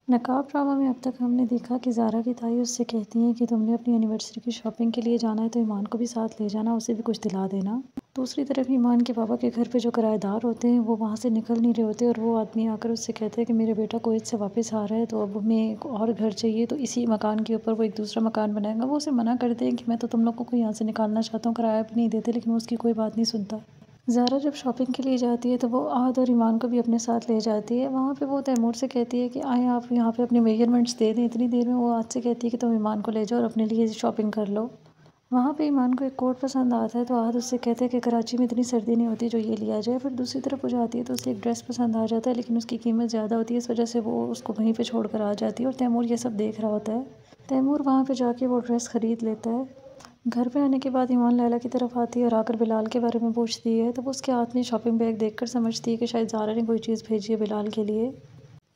नकाब ड्रामा में अब तक हमने देखा कि ज़ारा की ताई उससे कहती हैं कि तुमने अपनी एनिवर्सरी की शॉपिंग के लिए जाना है तो ईमान को भी साथ ले जाना, उसे भी कुछ दिला देना। दूसरी तरफ ईमान के पापा के घर पे जो किराएदार होते हैं वो वहाँ से निकल नहीं रहे होते और वो आदमी आकर उससे कहते हैं कि मेरा बेटा कुवैत से वापस आ रहा है तो अब हमें एक और घर चाहिए, तो इसी मकान के ऊपर वो एक दूसरा मकान बनाएगा। वो उसे मना करते हैं कि मैं तो तुम लोगों को यहाँ से निकालना चाहता हूँ, किराया भी नहीं देते, लेकिन वो उसकी कोई बात नहीं सुनता। ज़ारा जब शॉपिंग के लिए जाती है तो वो आहद और ईमान को भी अपने साथ ले जाती है। वहाँ पे वो तैमूर से कहती है कि आएँ आप यहाँ पे अपने मेजरमेंट्स दे दें। इतनी देर में वो आहद से कहती है कि तुम ईमान को ले जाओ और अपने लिए शॉपिंग कर लो। वहाँ पे ईमान को एक कोट पसंद आता है तो आहद उससे कहते हैं कि कराची में इतनी सर्दी नहीं होती जो ये लिया जाए। फिर दूसरी तरफ वो जाती है तो उसे एक ड्रेस पसंद आ जाता है, लेकिन उसकी कीमत ज़्यादा होती है, इस वजह से वो उसको वहीं पर छोड़ कर आ जाती है और तैमूर ये सब देख रहा होता है। तैमूर वहाँ पर जाके वो ड्रेस ख़रीद लेता है। घर पे आने के बाद ईमान लैला की तरफ आती है और आकर बिलाल के बारे में पूछती है, तो वो उसके हाथ में शॉपिंग बैग देखकर समझती है कि शायद ज़ारा ने कोई चीज़ भेजी है बिलाल के लिए।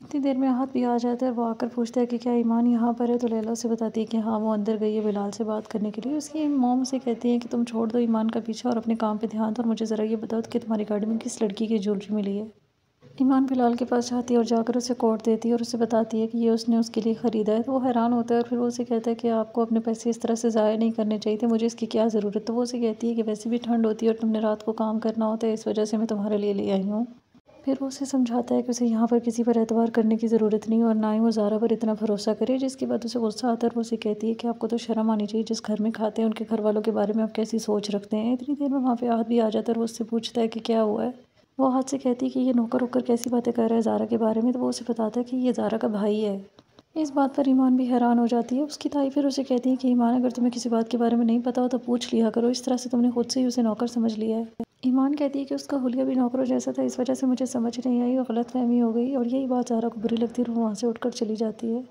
इतनी देर में आहद भी आ जाता है और वो आकर पूछता है कि क्या ईमान यहाँ पर है, तो लैला उसे बताती है कि हाँ, वो अंदर गई है बिलाल से बात करने के लिए। उसकी मॉम उसे कहती है कि तुम छोड़ दो ईमान का पीछा और अपने काम पे ध्यान दो और मुझे ज़रा ये बताओ कि तुम्हारी गाड़ी में किस लड़की की ज्वेलरी मिली है। ईमान बिलाल के पास जाती है और जाकर उसे कोट देती है और उसे बताती है कि ये उसने उसके लिए ख़रीदा है। तो वो हैरान होता है और फिर वो उसे कहता है कि आपको अपने पैसे इस तरह से ज़ाया नहीं करने चाहिए थे, मुझे इसकी क्या ज़रूरत। तो वो उसे कहती है कि वैसे भी ठंड होती है और तुमने रात को काम करना होता है, इस वजह से मैं तुम्हारे लिए ले आई हूँ। फिर वो उसे समझाता है कि उसे यहाँ पर किसी पर एतबार करने की ज़रूरत नहीं और ना ही वो ज़ारा पर इतना भरोसा करे, जिसके बाद उसे गुस्सा आता है और वो उसे कहती है कि आपको तो शर्म आनी चाहिए, जिस घर में खाते हैं उनके घर वालों के बारे में आप कैसी सोच रखते हैं। इतनी देर में वहाँ पे आहद भी आ जाता है और वो उससे पूछता है कि क्या हुआ है। वो आहद से कहती है कि ये नौकर होकर कैसी बातें कर रहा है ज़ारा के बारे में, तो वो उसे बताता है कि ये ज़ारा का भाई है। इस बात पर ईमान भी हैरान हो जाती है। उसकी ताई फिर उसे कहती है कि ईमान, अगर तुम्हें किसी बात के बारे में नहीं पता हो तो पूछ लिया करो, इस तरह से तुमने खुद से ही उसे नौकर समझ लिया है। ईमान कहती है कि उसका हुलिया भी नौकरों जैसा था, इस वजह से मुझे समझ नहीं आई और गलतफहमी हो गई, और यही बात ज़ारा को बुरी लगती है और वो वहाँ से उठकर चली जाती है।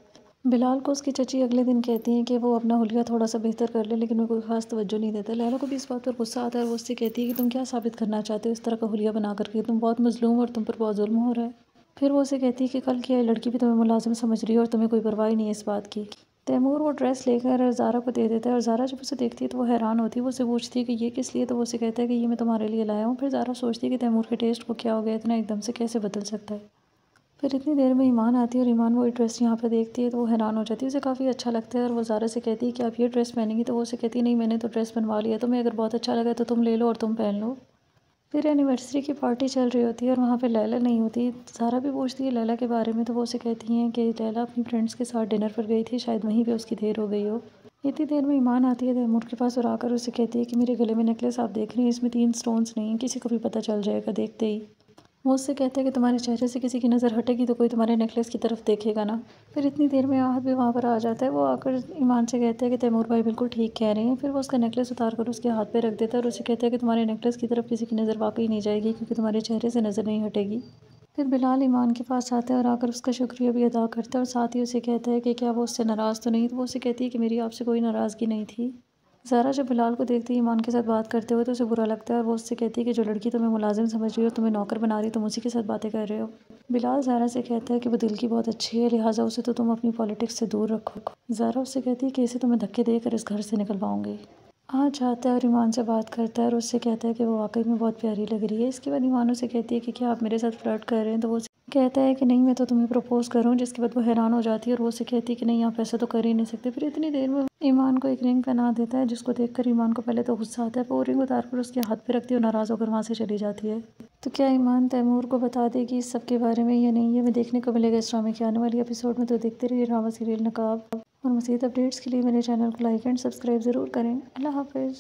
बिलाल को उसकी चची अगले दिन कहती हैं कि वो अपना हुलिया थोड़ा सा बेहतर कर ले, लेकिन वो कोई खास तवज्जो नहीं देता। लैला को भी इस बात पर गुस्सा आता है और वो उससे कहती है कि तुम क्या साबित करना चाहते हो इस तरह का हुलिया बना करके, तुम बहुत मजलूम और तुम पर बहुत जुल्म हो रहा है। फिर वो उसे कहती है कि कल की आई लड़की भी तुम्हें मुलाजिम समझ रही है और तुम्हें कोई परवाह ही नहीं है इस बात की। तैमूर वो ड्रेस लेकर ज़ारा को दे देता है और ज़ारा जब उसे देखती है तो वो हैरान होती है। वो उसे पूछती है कि ये किस लिए, तो वो उसे कहता है कि ये मैं तुम्हारे लिए लाया हूँ। फिर ज़ारा सोचती है कि तैमूर के टेस्ट को क्या हो गया, इतना एकदम से कैसे बदल सकता है। फिर इतनी देर में ईमान आती है और ईमान वो ड्रेस यहाँ पर देखती है तो वो हैरान हो जाती है, उसे काफ़ी अच्छा लगता है और वो ज़ारा से कहती है कि आप ये ड्रेस पहनेंगी, तो वो उसे कहती है नहीं, मैंने तो ड्रेस बनवा लिया, तुम्हें अगर बहुत अच्छा लगा तो तुम ले लो और तुम पहन लो। फिर एनिवर्सरी की पार्टी चल रही होती है और वहाँ पे लैला नहीं होती। ज़ारा भी पूछती है लैला के बारे में, तो वो उसे कहती हैं कि लैला अपनी फ्रेंड्स के साथ डिनर पर गई थी, शायद वहीं पे उसकी देर हो गई हो। इतनी देर में ईमान आती है तैमूर के पास और आकर उसे कहती है कि मेरे गले में नेकलेस आप देख रही हैं, इसमें 3 स्टोन्स नहीं हैं, किसी को भी पता चल जाएगा देखते ही। वो उससे कहता है कि तुम्हारे चेहरे से किसी की नज़र हटेगी तो कोई तुम्हारे नेकलेस की तरफ देखेगा ना। फिर इतनी देर में आहद भी वहाँ पर आ जाता है। वो आकर ईमान से कहता है कि तैमूर भाई बिल्कुल ठीक कह रहे हैं। फिर वो उसका नेकलेस उतार कर उसके हाथ पे रख देता है और उसे कहता है कि तुम्हारे नेकलेस की तरफ किसी की नज़र वाकई नहीं जाएगी, क्योंकि तुम्हारे चेहरे से नज़र नहीं हटेगी। फिर बिलाल ईमान के पास आता है और आकर उसका शुक्रिया भी अदा करता है और साथ ही उसे कहता है कि क्या वो उससे नाराज़ तो नहीं, तो वो उसे कहती है कि मेरी आपसे कोई नाराज़गी नहीं थी। ज़ारा जब बिलाल को देखती है ईमान के साथ बात करते हुए तो उसे बुरा लगता है और वो उससे कहती है कि जो लड़की तुम्हें मुलाजिम समझ रही हो, तुम्हें नौकर बना रही है, तुम उसी के साथ बातें कर रहे हो। बिलाल ज़ारा से कहता है कि वो दिल की बहुत अच्छी है, लिहाजा उसे तो तुम अपनी पॉलिटिक्स से दूर रखो। ज़ारा उससे कहती है कि इसे तुम्हें धक्के देकर इस घर से निकलवाऊंगी। आज जाता है और ईमान से बात करता है और उससे कहता है कि वो वाकई में बहुत प्यारी लग रही है। इसके बाद ईमान उसे कहती है कि क्या आप मेरे साथ फ्लर्ट कर रहे हैं, तो वो कहता है कि नहीं, मैं तो तुम्हें प्रपोज़ करूँ। जिसके बाद वो हैरान हो जाती है और वो उसे कहती है कि नहीं, आप ऐसा तो कर ही नहीं सकते। फिर इतनी देर में ईमान को एक रिंग पहना देता है, जिसको देखकर ईमान को पहले तो गुस्सा आता है, फिर वो रिंग उतार कर उसके हाथ पे रखती है और नाराज़ होकर वहाँ से चली जाती है। तो क्या ईमान तैमूर को बता देगी इस सब के बारे में या नहीं, ये हमें देखने को मिलेगा इस ड्रामे के आने वाली एपिसोड में। तो देखते रहिए ड्रामा सीरियल नकाब, और मज़ीद अपडेट्स के लिए मेरे चैनल को लाइक एंड सब्सक्राइब ज़रूर करें। अल्लाह हाफ़िज़।